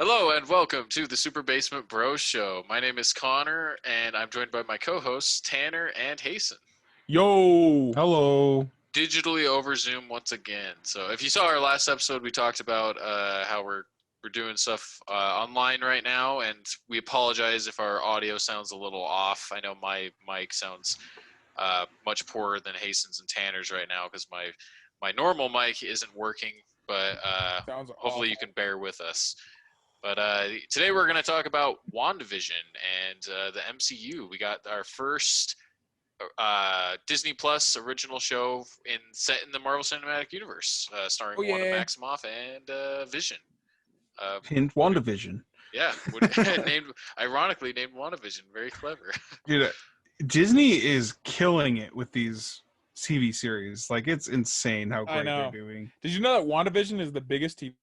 Hello and welcome to the Super Basement Bros Show. My name is Connor, and I'm joined by my co-hosts Tanner and Hasten. Yo! Hello. Digitally over Zoom once again. So, if you saw our last episode, we talked about how we're doing stuff online right now, and we apologize if our audio sounds a little off. I know my mic sounds much poorer than Hasten's and Tanner's right now because my normal mic isn't working, but Sounds hopefully awful. you can bear with us. But today we're going to talk about WandaVision and the MCU. We got our first Disney Plus original show set in the Marvel Cinematic Universe, starring Wanda Maximoff and Vision. Hint WandaVision. Yeah, ironically named WandaVision. Very clever. Dude, Disney is killing it with these TV series. Like, it's insane how great they're doing. Did you know that WandaVision is the biggest TV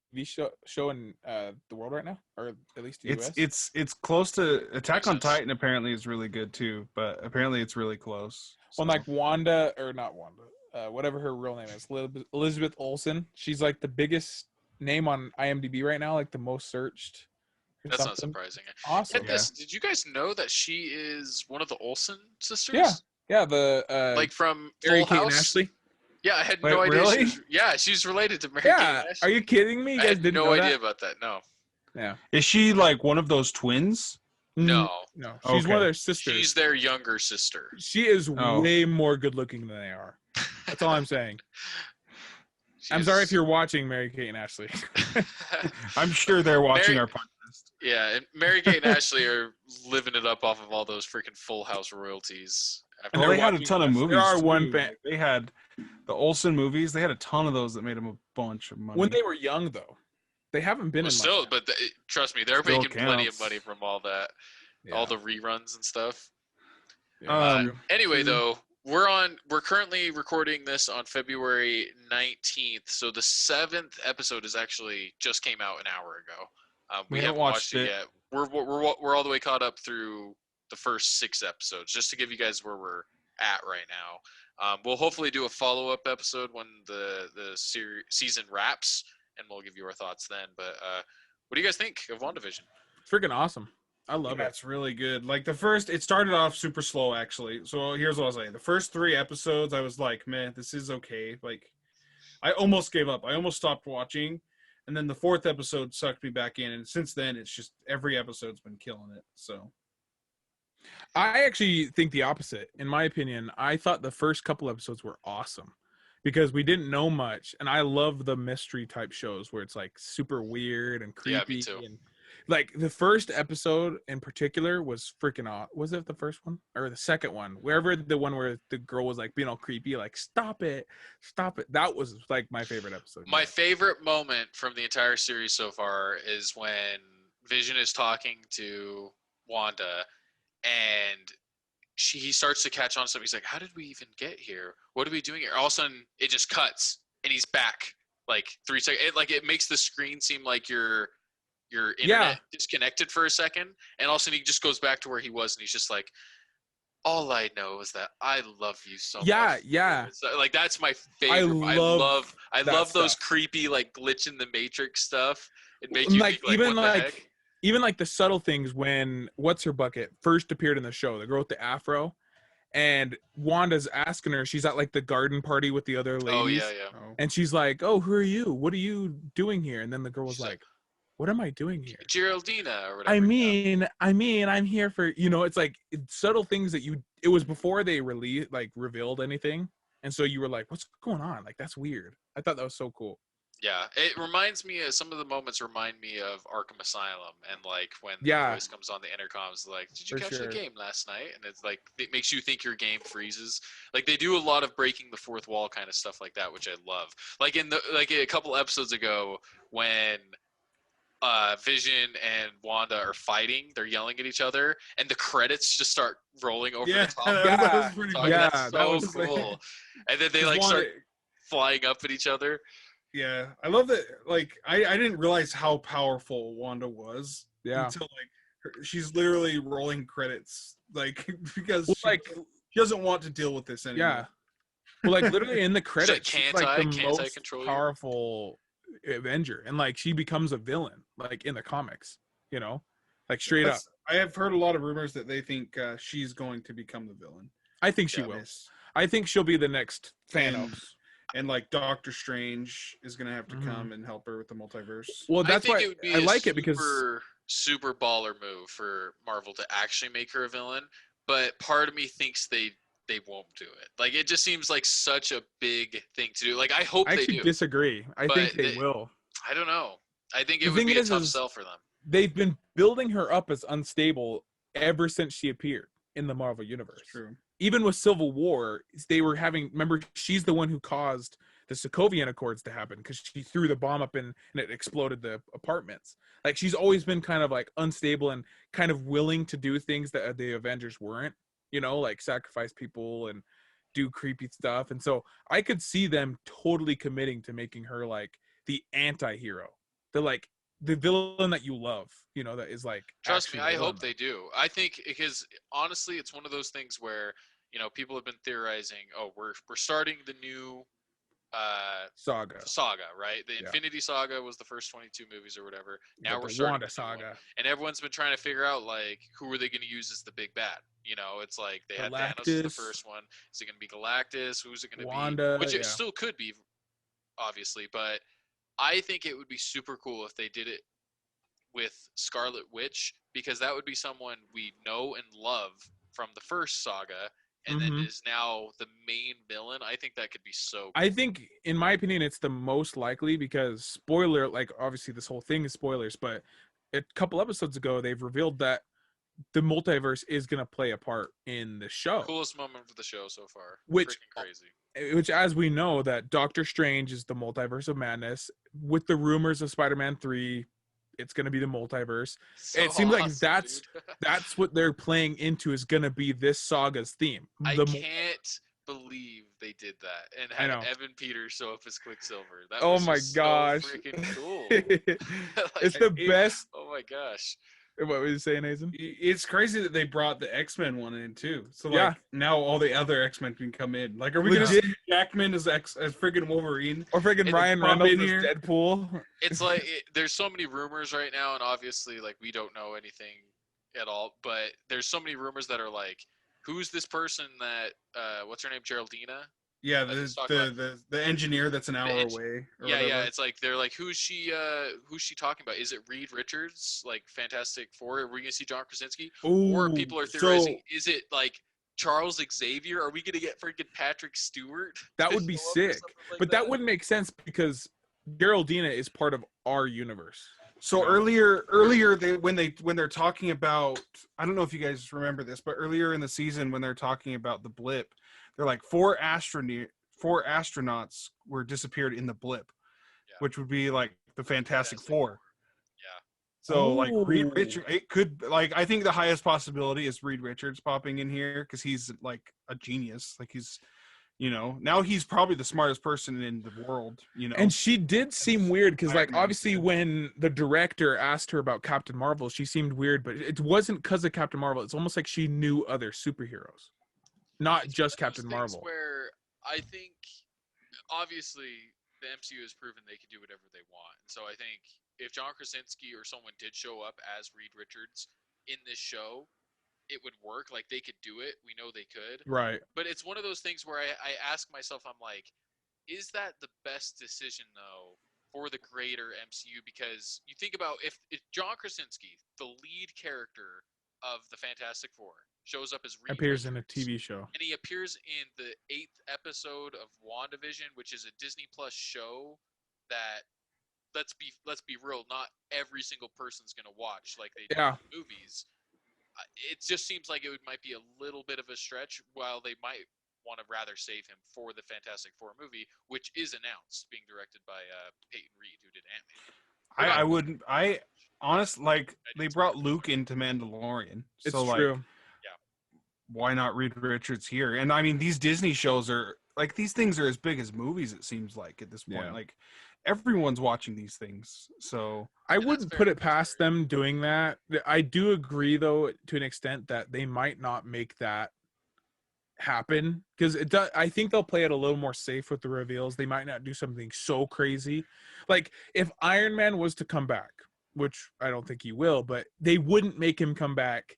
show in the world right now, or at least the US? It's close to Attack on Titan. Apparently, is really good too, but apparently it's really close. So. Well, like not Wanda, whatever her real name is, Elizabeth Olsen. She's like the biggest name on IMDb right now, like the most searched. That's not surprising. Awesome. Did you guys know that she is one of the Olsen sisters? Yeah, the like from Mary Full Kate House. and Ashley. Yeah, I had no idea. Really? She's related to Mary Kate and Ashley. Are you kidding me? You guys I had didn't no know idea that? about that. No. Yeah. Is she like one of those twins? No. She's one of their sisters. She's their younger sister. She is way more good looking than they are. That's all I'm saying. I'm sorry if you're watching Mary Kate and Ashley. I'm sure they're watching our podcast. Yeah, and Mary Kate and Ashley are living it up off of all those freaking Full House royalties. Well, they had a ton of movies. There are one fan. They had the Olsen movies. They had a ton of those that made them a bunch of money. When they were young, though, they haven't been trust me, they're making plenty of money from all that, all the reruns and stuff. Yeah. Anyway, though, we're currently recording this on February 19th, so the 7th episode is actually just came out an hour ago. We haven't watched it yet. We're all the way caught up through the first 6 episodes, just to give you guys where we're at right now. We'll hopefully do a follow-up episode when the season wraps, and we'll give you our thoughts then. But what do you guys think of WandaVision? Freaking awesome. I love it. That's really good. Like it started off super slow, actually. So here's what I'll say. The first 3 episodes, I was like, man, this is okay. Like, I almost gave up. I almost stopped watching. And then the 4th episode sucked me back in. And since then, it's just every episode's been killing it. So I actually think the opposite. In my opinion, I thought the first couple episodes were awesome because we didn't know much. And I love the mystery type shows where it's like super weird and creepy. Yeah, me too. And like the first episode in particular was freaking off. Was it the first one or the second one? Wherever the one where the girl was like being all creepy, like stop it. That was like my favorite episode. My favorite moment from the entire series so far is when Vision is talking to Wanda and he starts to catch on to something. He's like, how did we even get here? What are we doing here? All of a sudden it just cuts and he's back like 3 seconds. It makes the screen seem like your internet disconnected for a second, and all of a sudden he just goes back to where he was, and he's just like, all I know is that I love you so much. Yeah. So, like, that's my favorite. I love those creepy, like, glitch in the Matrix stuff. It makes you think, like, what the heck? Even like the subtle things when What's Her Bucket first appeared in the show, the girl with the afro, and Wanda's asking her, she's at like the garden party with the other ladies. Oh, yeah. And she's like, oh, who are you? What are you doing here? And then the girl was like, what am I doing here? Geraldina or whatever. I mean, I'm here for, it's like subtle things that it was before they revealed anything. And so you were like, what's going on? Like, that's weird. I thought that was so cool. Yeah. It reminds me of, some of the moments remind me of Arkham Asylum. And like when the voice comes on the intercoms, like, did you catch the game last night? And it's like, it makes you think your game freezes. Like they do a lot of breaking the fourth wall kind of stuff like that, which I love. Like a couple episodes ago when Vision and Wanda are fighting, they're yelling at each other, and the credits just start rolling over the top. That was pretty cool. That's so cool. And then they start flying up at each other. Yeah, I love that. Like, I didn't realize how powerful Wanda was. Yeah. Until she's literally rolling credits, like because she doesn't want to deal with this anymore. Yeah. Well, like literally in the credits, she's like the can't I most control powerful Avenger, and like she becomes a villain, like in the comics, you know, like straight up. I have heard a lot of rumors that they think she's going to become the villain. I think she Yeah. will. I think she'll be the next And Thanos. and like Doctor Strange is gonna have to Mhm. come and help her with the multiverse. Well, I that's think why it would be I a like it because super baller move for Marvel to actually make her a villain, but part of me thinks they won't do it. Like it just seems like such a big thing to do. Like I hope I they actually do. disagree. I think But they will. I don't know. I think it The would thing be a is tough sell for them. they've been building her up as unstable ever since she appeared in the Marvel universe. It's true. Even with Civil War, they were having. Remember, she's the one who caused the Sokovian Accords to happen because she threw the bomb up and it exploded the apartments. Like she's always been kind of like unstable and kind of willing to do things that the Avengers weren't. You know, like sacrifice people and do creepy stuff. And so I could see them totally committing to making her like the anti-hero, the villain that you love, you know, that is like. Trust me, actually I the hope villain. they do. I think because honestly, it's one of those things where people have been theorizing. Oh, we're starting the new Saga. right? The Yeah. Infinity Saga was the first 22 movies or whatever. You Now got we're the starting Wanda the new one. Saga. And everyone's been trying to figure out like who are they going to use as the big bad? It's like they had Thanos as the Galactus. first one. Is it going to be Galactus? Who's it going to be? Wanda, Which it yeah. still could be, obviously, but I think it would be super cool if they did it with Scarlet Witch because that would be someone we know and love from the first saga and then is now the main villain. I think that could be so cool. I think, in my opinion, it's the most likely because spoiler, like obviously this whole thing is spoilers, but a couple episodes ago they've revealed that the multiverse is going to play a part in the show. Coolest moment of the show so far. Which freaking crazy. Which, as we know, that Doctor Strange is the multiverse of madness. With the rumors of Spider-Man 3, it's going to be the multiverse. So it seems like awesome, dude. that's what they're playing into is going to be this saga's theme. I can't believe they did that and had Evan Peters show up as Quicksilver. That was my gosh. so freaking cool. It's the best. Oh my gosh. What were you saying, Nathan? It's crazy that they brought the X-Men one in too. So like now all the other X-Men can come in. Like, are we gonna see Jackman as friggin' Wolverine or friggin' Ryan Reynolds as Deadpool? It's like there's so many rumors right now, and obviously like we don't know anything at all. But there's so many rumors that are like, who's this person that what's her name, Geraldina? Yeah, the engineer that's an hour away. Yeah. It's like they're like, who's she talking about? Is it Reed Richards, like Fantastic Four? Are we gonna see John Krasinski? Or people are theorizing, is it like Charles Xavier? Are we gonna get freaking Patrick Stewart? That would be sick, but that wouldn't make sense because Geraldina is part of our universe. So earlier when they're talking about, I don't know if you guys remember this, but earlier in the season when they're talking about the blip, they're like four astronauts were disappeared in the blip, which would be like the Fantastic Four. Yeah. So like Reed Richards, it could I think the highest possibility is Reed Richards popping in here because he's like a genius. Like he's, now he's probably the smartest person in the world. And she did seem weird because like obviously when the director asked her about Captain Marvel, she seemed weird, but it wasn't because of Captain Marvel. It's almost like she knew other superheroes. Not just Captain Marvel. Where I think, obviously, the MCU has proven they can do whatever they want. And so I think if John Krasinski or someone did show up as Reed Richards in this show, it would work. Like, they could do it. We know they could. Right. But it's one of those things where I ask myself, I'm like, is that the best decision, though, for the greater MCU? Because you think about if John Krasinski, the lead character of the Fantastic Four, shows up as Reed appears Richards, in a TV show, and he appears in the 8th episode of WandaVision, which is a Disney Plus show that let's be real, not every single person's gonna watch like they do in movies. It just seems like it might be a little bit of a stretch. While they might want to rather save him for the Fantastic Four movie, which is announced, being directed by Peyton Reed, who did Ant-Man. I honestly, like, they brought Luke into Mandalorian. It's so, true. Like, why not Reed Richards here? And I mean, these Disney shows are like, these things are as big as movies, it seems like at this point. Yeah. Like, everyone's watching these things. So I wouldn't put it past them doing that. I do agree, though, to an extent, that they might not make that happen because it does. I think they'll play it a little more safe with the reveals. They might not do something so crazy. Like if Iron Man was to come back, which I don't think he will, but they wouldn't make him come back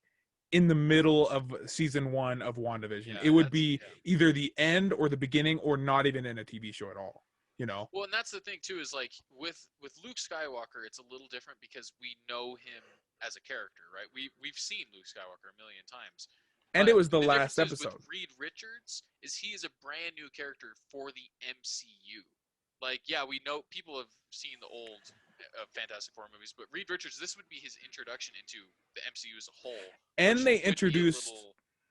in the middle of season 1 of WandaVision. It would be either the end or the beginning or not even in a TV show at all, you know? Well, and that's the thing too, is like with Luke Skywalker, it's a little different because we know him as a character, right? We've seen Luke Skywalker a million times. And But it was the difference last is episode. with Reed Richards is he is a brand new character for the MCU. Like, yeah, we know people have seen the old Fantastic Four movies, but Reed Richards, this would be his introduction into the MCU as a whole. And they introduced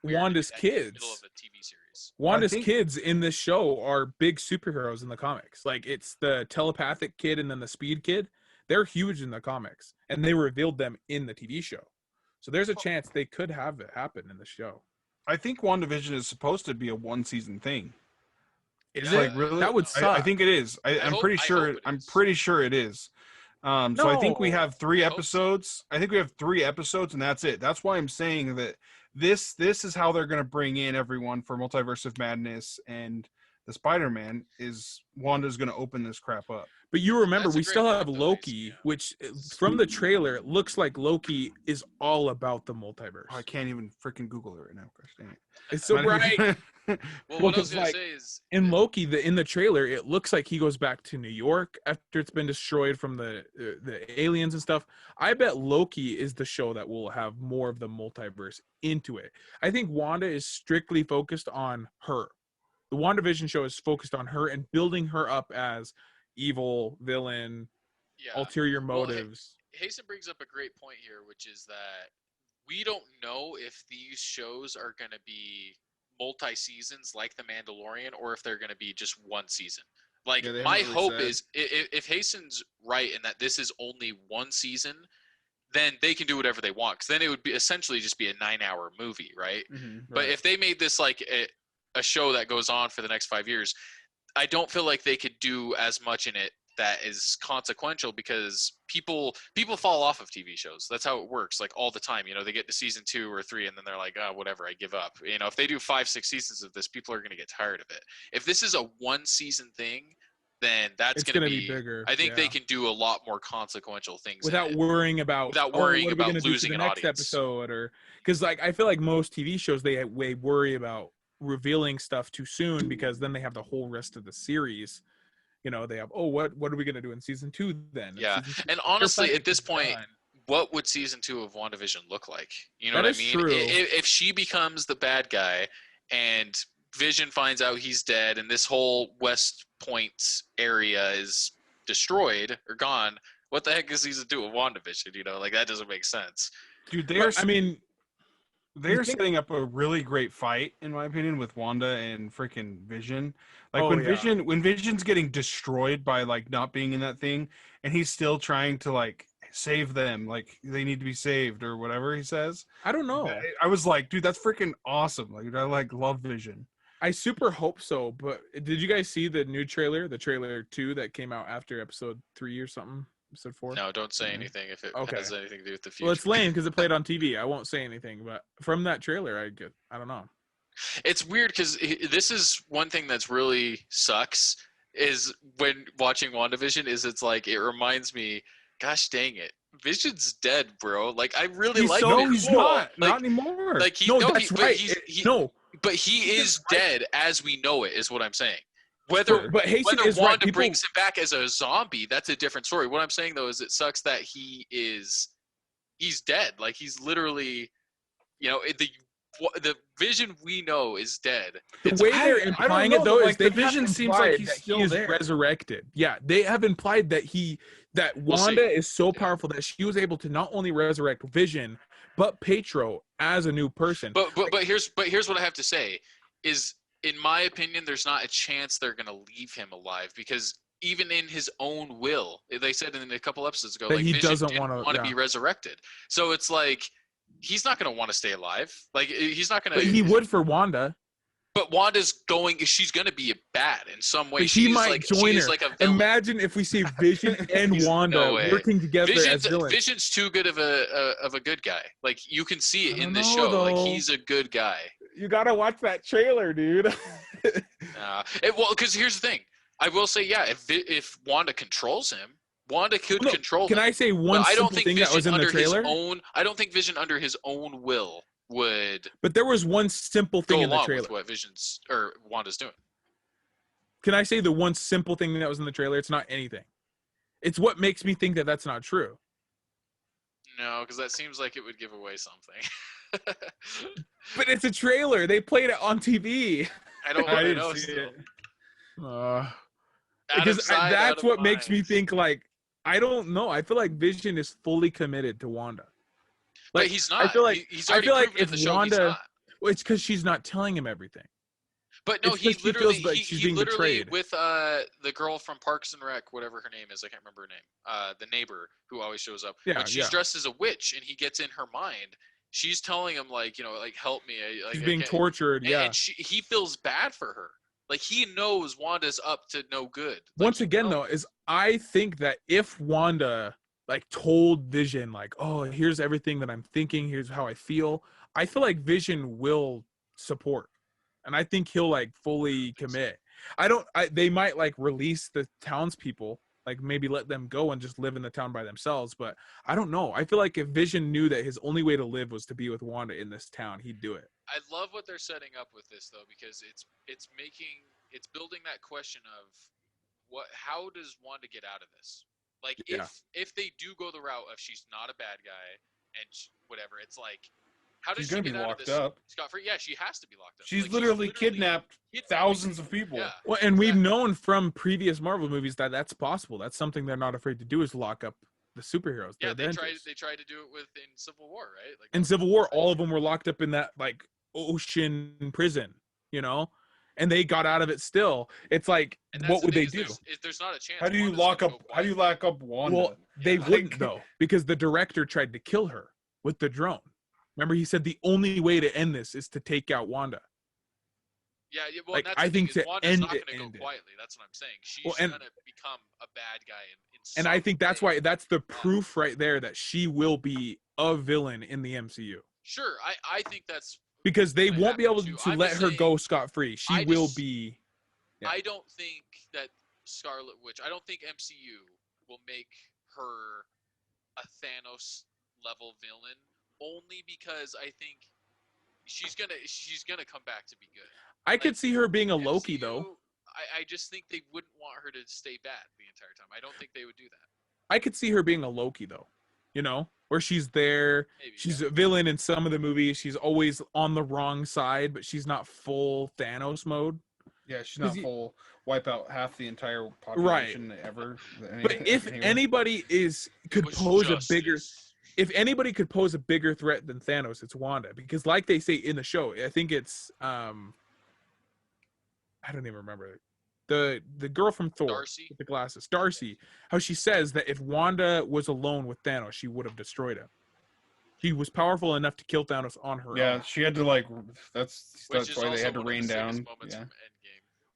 Wanda's kids. Middle of a TV series. Wanda's kids in this show are big superheroes in the comics. Like it's the telepathic kid and then the speed kid. They're huge in the comics, and they revealed them in the TV show. So there's a chance they could have it happen in the show. I think WandaVision is supposed to be a 1-season thing. Is Like, it? really? That would suck. I think it is. I'm pretty sure. I'm pretty sure it is. So I think we have 3 episodes. I think we have 3 episodes, and that's it. That's why I'm saying that this is how they're going to bring in everyone for Multiverse of Madness and the Spider-Man. Is Wanda's going to open this crap up? But you remember, we still have point, Loki, which from the trailer, it looks like Loki is all about the multiverse. Oh, I can't even freaking Google it right now. Gosh dang it. It's so bright. Well, what I was going to say is... In Loki, in the trailer, it looks like he goes back to New York after it's been destroyed from the aliens and stuff. I bet Loki is the show that will have more of the multiverse into it. I think Wanda is strictly focused on her. The WandaVision show is focused on her and building her up as evil, villain, ulterior motives. Hasten brings up a great point here, which is that we don't know if these shows are going to be multi-seasons like The Mandalorian or if they're going to be just one season. Like, my hope is if Hasten's right in that this is only one season, then they can do whatever they want. Because then it would be essentially just be a 9-hour movie, right? Mm-hmm, but if they made this like a show that goes on for the next 5 years, I don't feel like they could do as much in it that is consequential because people fall off of TV shows. That's how it works, like all the time. You know, they get to season 2 or 3 and then they're like, oh, whatever, I give up. You know, if they do 5-6 seasons of this, people are going to get tired of it. If this is a 1-season thing, then that's going to be bigger. I think they can do a lot more consequential things without worrying about losing an next audience. Episode, or because like I feel like most TV shows they worry about revealing stuff too soon because then they have the whole rest of the series. You know, they have, what are we going to do in season 2 then? Yeah. And honestly, at this point, what would season 2 of WandaVision look like? You know what I mean? True. If she becomes the bad guy and Vision finds out he's dead and this whole West Point area is destroyed or gone, what the heck is season 2 of WandaVision? You know, like that doesn't make sense. Dude, they're setting up a really great fight, in my opinion, with Wanda and freaking Vision. Like when Vision's getting destroyed by like not being in that thing, and he's still trying to like save them, like they need to be saved or whatever he says. I don't know. I was like, dude, that's freaking awesome. Like I love Vision. I super hope so. But did you guys see the new trailer, the trailer 2 that came out after episode 3 or something? Episode 4? No, don't say anything if it has anything to do with the future. Well, it's lame because it played on TV. I won't say anything, but from that trailer, I don't know. It's weird because this is one thing that's really sucks is when watching WandaVision is it's like it reminds me, gosh dang it, Vision's dead, bro. Like I really like him. No, he's not anymore. Like that's right. But he is dead as we know it, is what I'm saying. Whether Wanda brings him back as a zombie, that's a different story. What I'm saying though is it sucks that he's dead. Like he's literally, you know, the Vision we know is dead. The way they're implying it though is the Vision seems like he's still there. Resurrected. Yeah, they have implied that Wanda is so powerful that she was able to not only resurrect Vision but Pietro as a new person. But here's what I have to say is, in my opinion, there's not a chance they're gonna leave him alive because even in his own will, they said in a couple episodes ago, that like he Vision doesn't want to be resurrected. So it's like he's not gonna want to stay alive. Like he's not gonna. But he would for Wanda. But she's gonna be bad in some way. She might join her. Like a imagine if we see Vision and Wanda working together as villains. Vision's too good of a good guy. Like you can see it in this show. Like he's a good guy. You gotta watch that trailer, dude. Well, because here's the thing. I will say, yeah, if Wanda controls him, Wanda could No, control can him. I say one I don't simple think thing that Vision was in the under his trailer? own. I don't think Vision under his own will would But there was one simple thing go in the along trailer. with what Vision's or Wanda's doing. Can I say the one simple thing that was in the trailer? It's not anything. It's what makes me think that that's not true. No, because that seems like it would give away something. But it's a trailer. They played it on TV. I don't I want to didn't know. see Still. it. Out Because of sight, out that's of what makes me mind. think, like, I don't know. I feel like Vision is fully committed to Wanda. But Like, he's not. I feel like He's already like proven in if the show Wanda, he's not. well, it's because she's not telling him everything. But no, It's he 'cause she literally, feels like she's he being literally betrayed. with the girl from Parks and Rec, whatever her name is, I can't remember her name. The neighbor who always shows up. Yeah, When she's yeah. dressed as a witch and he gets in her mind, she's telling him like, like help me. She's being tortured. And, Yeah. and he feels bad for her. Like he knows Wanda's up to no good. Like, Once again, though, is I think that if Wanda like told Vision, like, oh, here's everything that I'm thinking, here's how I feel like Vision will support. And I think he'll like fully commit. They might like release the townspeople, like maybe let them go and just live in the town by themselves. But I don't know. I feel like if Vision knew that his only way to live was to be with Wanda in this town, he'd do it. I love what they're setting up with this though, because it's building that question of how does Wanda get out of this? Like if they do go the route of she's not a bad guy and whatever, it's like how does She's she gonna get be out locked of this up. scot-free? Yeah, she has to be locked up. She's Like, literally kidnapped thousands of people. Yeah. Well, and we've known from previous Marvel movies that that's possible. That's something they're not afraid to do, is lock up the superheroes. Yeah, they Avengers. tried to do it in Civil War, right? Like in Civil War, all of them were locked up in that like ocean prison, and they got out of it still. It's like, what would they do? There's not a chance. How do you lock up Wanda? Well, they wouldn't though, because the director tried to kill her with the drone. Remember, he said the only way to end this is to take out Wanda. Yeah, well, like, that's I think to Wanda's end not it, going to go quietly. That's what I'm saying. She's going to become a bad guy and I think that's why that's the proof right there that she will be a villain in the MCU. Sure, I think that's because they won't be able to let her go scot-free. She will be. Yeah. I don't think that Scarlet Witch. I don't think MCU will make her a Thanos level villain. Only because I think she's gonna come back to be good. I could see her being a Loki MCU, though. I just think they wouldn't want her to stay bad the entire time. I don't think they would do that. I could see her being a Loki though, where she's there. Maybe, she's a villain in some of the movies. She's always on the wrong side, but she's not full Thanos mode. Yeah, she's not full wipe out half the entire population ever. But if anybody could pose a bigger. If anybody could pose a bigger threat than Thanos, it's Wanda. Because like they say in the show, I think it's I don't even remember. The girl from Thor Darcy? with the glasses. Darcy. How she says that if Wanda was alone with Thanos, she would have destroyed him. She was powerful enough to kill Thanos on her own. Yeah, she had to that's why they had to rain down. Yeah.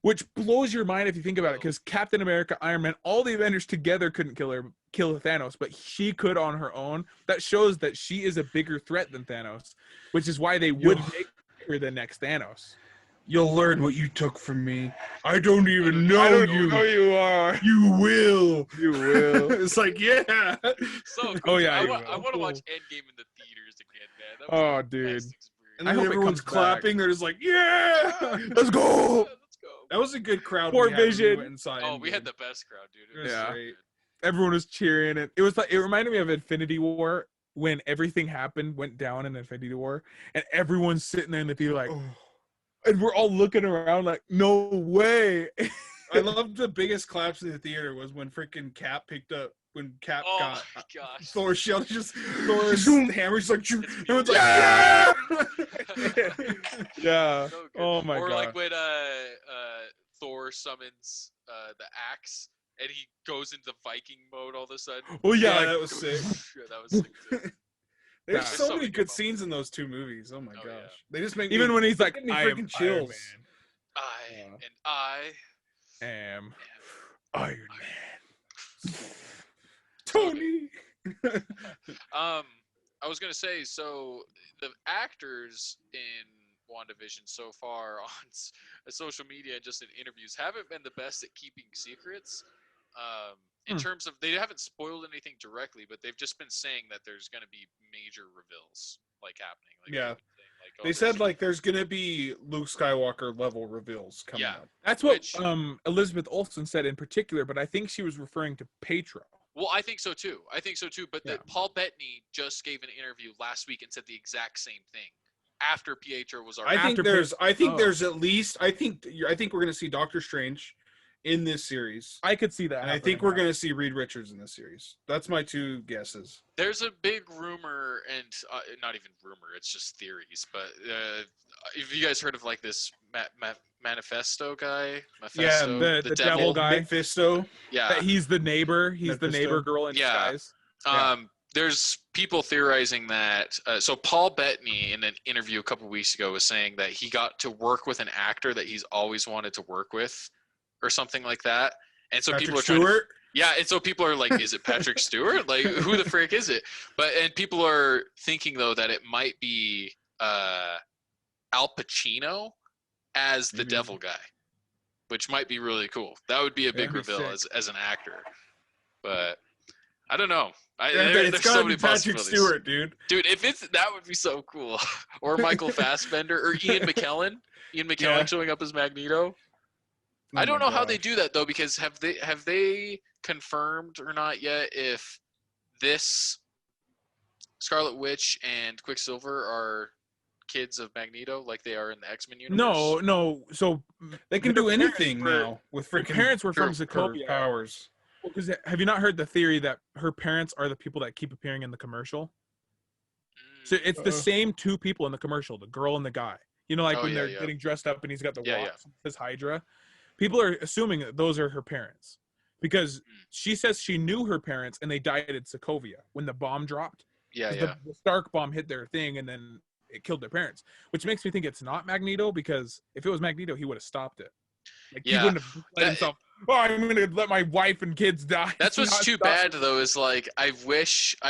Which blows your mind if you think about it, because Captain America, Iron Man, all the Avengers together couldn't kill Thanos, but she could on her own. That shows that she is a bigger threat than Thanos, which is why they would make her the next Thanos. You'll learn what you took from me. I don't even know you. Know you are. You will. You will. It's like, yeah. So cool. Oh yeah. I want to watch Endgame in the theaters again, man. That was dude. And then everyone's clapping. They're just like, yeah, let's go. That was a good crowd. Poor Vision. Inside we had the best crowd, dude. It was great. Everyone was cheering, and it reminded me of Infinity War when everything went down in Infinity War, and everyone's sitting there in the theater like, and we're all looking around like, no way. I loved the biggest claps in the theater was when freaking Cap got Thor's shield. Thor's hammer. He's like, everyone's like, yeah. Yeah. So oh my god. Or like when Thor summons the axe and he goes into Viking mode all of a sudden. Oh yeah, that was sick. Yeah, that was sick too. There's so many good scenes in those two movies. Oh my gosh. Yeah. They just make even when he's like, I am chills. I am Iron Man. Tony. I was gonna say, so the actors in WandaVision so far on social media and just in interviews haven't been the best at keeping secrets. In terms of, they haven't spoiled anything directly, but they've just been saying that there's going to be major reveals like happening. Like, Yeah. saying, They said like there's gonna be Luke Skywalker level reveals coming up. That's what Elizabeth Olsen said in particular, but I think she was referring to Pietro. Well, I think so too. But Paul Bettany just gave an interview last week and said the exact same thing after Pietro was already. I think there's at least. I think we're gonna see Doctor Strange in this series. I could see that. And I think we're gonna see Reed Richards in this series. That's my two guesses. There's a big rumor, and not even rumor, it's just theories. But have you guys heard of like this Manifesto guy? Mephisto, the devil guy. Mephisto. Yeah, that he's the neighbor. He's Mephisto. the neighbor girl in disguise. There's people theorizing that. So Paul Bettany, in an interview a couple weeks ago, was saying that he got to work with an actor that he's always wanted to work with, or something like that. And so people are trying to, and so people are like, is it Patrick Stewart? Like, who the frick is it? And people are thinking though that it might be Al Pacino as the devil guy, which might be really cool. That would be a big reveal as an actor. But I don't know. It's there's gotta so be many Patrick possibilities. Stewart, dude. Dude, if it's that would be so cool. Or Michael Fassbender or Ian McKellen. Showing up as Magneto. I don't know how they do that though, because have they confirmed or not yet if this Scarlet Witch and Quicksilver are kids of Magneto like they are in the X-Men universe? No. So they can do anything now with freaking parents were from Sokovia powers. Because have you not heard the theory that her parents are the people that keep appearing in the commercial? So it's the same two people in the commercial, the girl and the guy. You know, like when they're getting dressed up and he's got the watch, says Hydra. People are assuming that those are her parents because she says she knew her parents and they died in Sokovia when the bomb dropped. The Stark bomb hit their thing and then it killed their parents, which makes me think it's not Magneto, because if it was Magneto, he would have stopped it. Like, he wouldn't have let himself, I'm going to let my wife and kids die. That's what's too bad, though, is like, I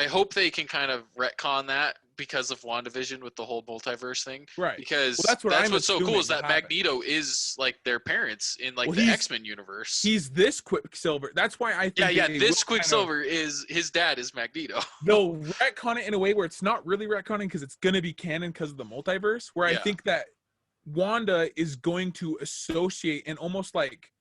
hope they can kind of retcon that because of WandaVision with the whole multiverse thing. Right. Because that's what's so cool is that Magneto is like their parents in like the X-Men universe. He's this Quicksilver. That's why I think this Quicksilver is his dad is Magneto. They'll retcon it in a way where it's not really retconning because it's going to be canon because of the multiverse, where I think that Wanda is going to associate and almost like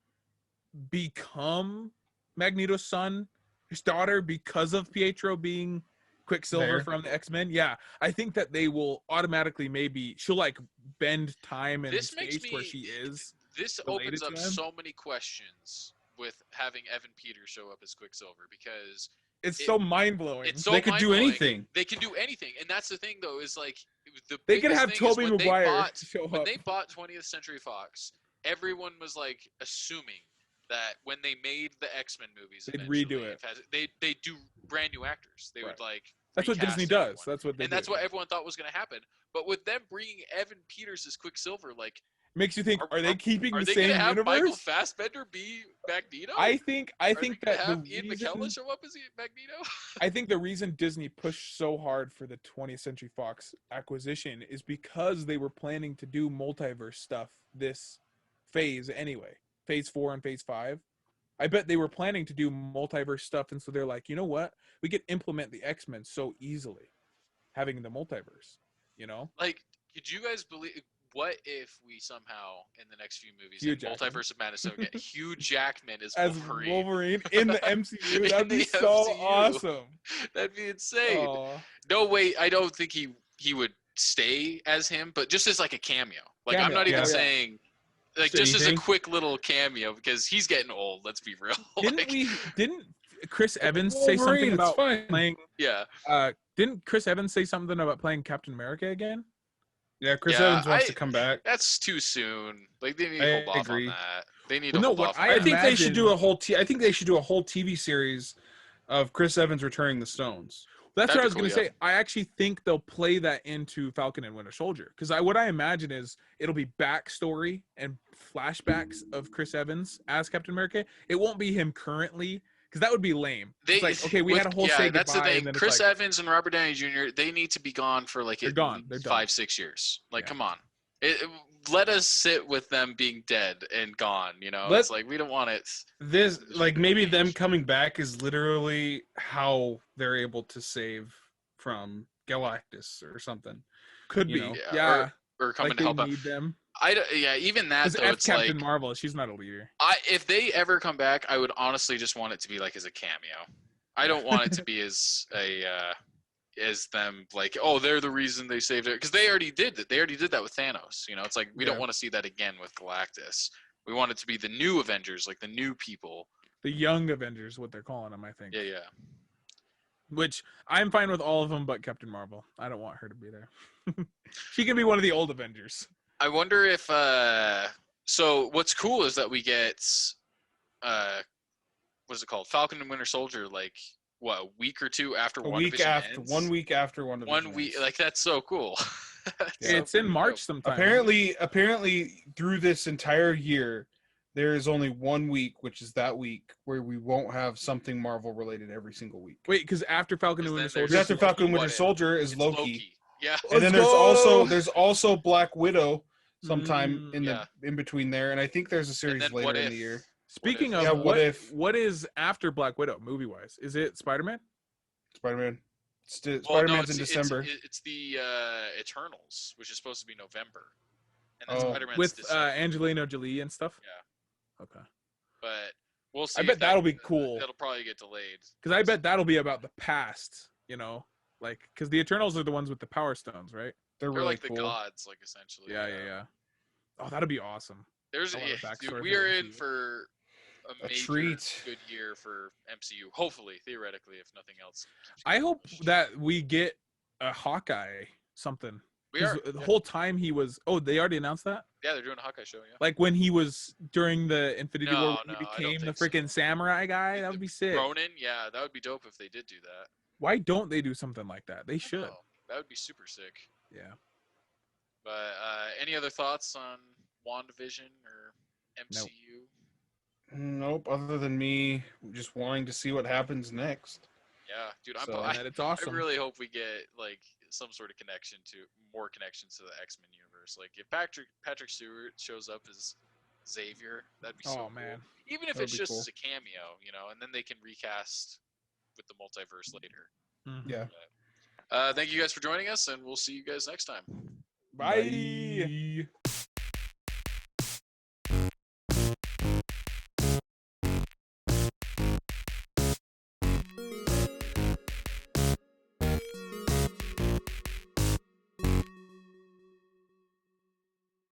become Magneto's son, his daughter, because of Pietro being Quicksilver from the X-Men. Yeah, I think that they will automatically, maybe she'll like bend time and space where she is. This opens up so many questions with having Evan Peters show up as Quicksilver, because it's so mind-blowing. They could do anything. They can do anything. And that's the thing, though, is like they could have Tobey Maguire show up. When they bought 20th Century Fox, everyone was like assuming that when they made the X-Men movies, they'd redo it. They do brand new actors. They would like. That's what Disney does. That's what that's what everyone thought was going to happen. But with them bringing Evan Peters as Quicksilver, like, makes you think: Are they keeping the same universe? Are they going to have Michael Fassbender be Magneto? I think that have Ian McKellen show up as Magneto. I think the reason Disney pushed so hard for the 20th Century Fox acquisition is because they were planning to do multiverse stuff this phase anyway. Phase 4 and Phase 5. I bet they were planning to do multiverse stuff, and so they're like, you know what? We could implement the X-Men so easily, having the multiverse. You know, like, could you guys believe? What if we somehow in the next few movies, in Multiverse of Madness, get Hugh Jackman as Wolverine in the MCU? That'd be so awesome. That'd be insane. No, wait, I don't think he would stay as him, but just as like a cameo. Like, I'm not even saying. Like, just as a quick little cameo, because he's getting old. Let's be real. Didn't Chris Evans say something about playing? Yeah. Didn't Chris Evans say something about playing Captain America again? Yeah, Chris Evans wants to come back. That's too soon. Like, they need to hold off on that. They need to hold off. I think they should do a whole. I think they should do a whole TV series of Chris Evans returning the stones. That's what I was going to say. I actually think they'll play that into Falcon and Winter Soldier, because what I imagine is it'll be backstory and flashbacks of Chris Evans as Captain America. It won't be him currently, because that would be lame. It's like, okay, we had a whole say goodbye. That's the thing. Chris Evans and Robert Downey Jr., they need to be gone for like they're gone. 5-6 years. Like, come on. Let us sit with them being dead and gone. You know, Let- it's like we don't want it. This, like, maybe them coming back is literally how they're able to save from Galactus or something. Could You be. know? Yeah. Or come Like and they help out. need them. Yeah, even that Because though, F it's Captain like Marvel, she's not a leader. if they ever come back, I would honestly just want it to be like as a cameo. I don't want it to be as them like, oh, they're the reason they saved it, because they already did that. They already did that with Thanos. You know, it's like we don't want to see that again with Galactus. We want it to be the new Avengers, like the new people. The young Avengers, what they're calling them, I think. Yeah. Which I'm fine with all of them, but Captain Marvel. I don't want her to be there. She can be one of the old Avengers. I wonder if so what's cool is that we get what is it called? Falcon and Winter Soldier, like what, a week or two after One week after WandaVision. 1 week, like that's so cool. It's in March sometime. Apparently, through this entire year, there is only 1 week, which is that week, where we won't have something Marvel related every single week. Wait, because after Falcon and Winter There's Soldier, After Falcon and Winter What If. Soldier is It's Loki. Yeah. And then there's also Black Widow sometime yeah. in between there, and I think there's a series then later What in If. the year. Speaking What of, If. what If. what is after Black Widow movie wise? Is it Spider-Man? Spider-Man. Well, Spider-Man's no, in December. It's the Eternals, which is supposed to be November, and then Oh. Spider-Man's With December. Angelina Jolie and stuff? Yeah. Okay. But we'll see. I bet that'll be cool. That'll probably get delayed. Because I bet that'll be about the past, you know? Like, because the Eternals are the ones with the Power Stones, right? They're They're really like cool. the gods, like essentially. Yeah. Oh, that'd be awesome. There's I want a dude, backstory we for are the in MCU. for a major treat. good year for MCU. Hopefully, theoretically, if nothing else. keeps I getting hope pushed. that we get a Hawkeye something. we are. The Yeah. whole time he was. Oh, they already announced that. Yeah, they're doing a Hawkeye show. Yeah. Like when he was during the Infinity No, War, when no, I he don't became the think freaking so. samurai guy. That would be sick. Ronin, yeah, that would be dope if they did do that. Why don't they do something like that? They I should. know. That would be super sick. Yeah. But any other thoughts on WandaVision or MCU? Nope. Other than me just wanting to see what happens next. Yeah, dude, That it's awesome. I really hope we get like some sort of more connections to the X-Men universe. Like if Patrick Stewart shows up as Xavier, that'd be so cool. Man. Even if That would it's be just cool. as a cameo, you know, and then they can recast with the multiverse later. Mhm. Yeah. Thank you guys for joining us, and we'll see you guys next time. Bye.